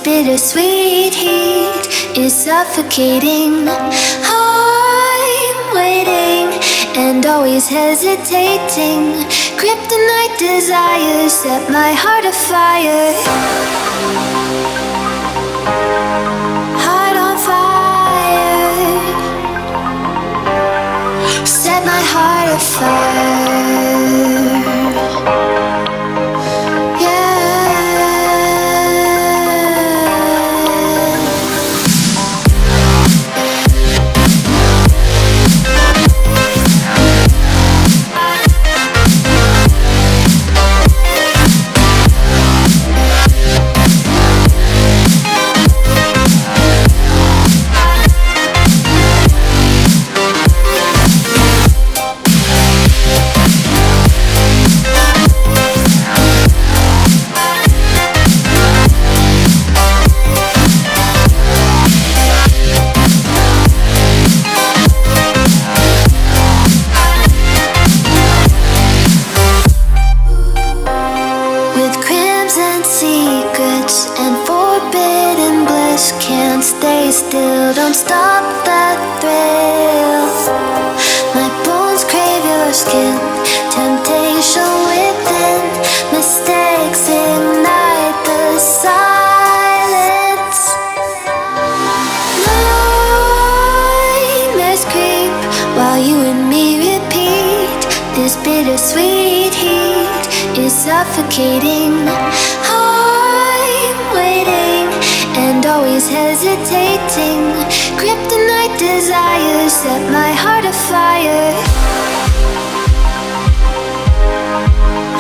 bittersweet heat is suffocating. I'm waiting and always hesitating. Kryptonite desires set my heart afire. Heart on fire. Set my heart afire. Secrets and forbidden bliss, can't stay still, don't stop that thrill. My bones crave your skin, temptation within, mistakes ignite the silence. Nightmares creep while you and me repeat. This bittersweet heat is suffocating. And always hesitating. Kryptonite desires set my heart afire.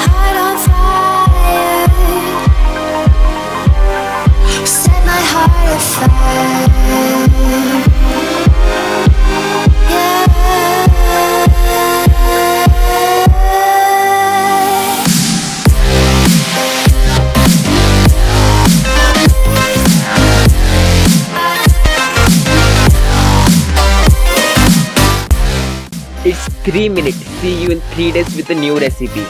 Heart on fire. Set my heart afire. Yeah. It's 3 minutes. See you in 3 days with a new recipe.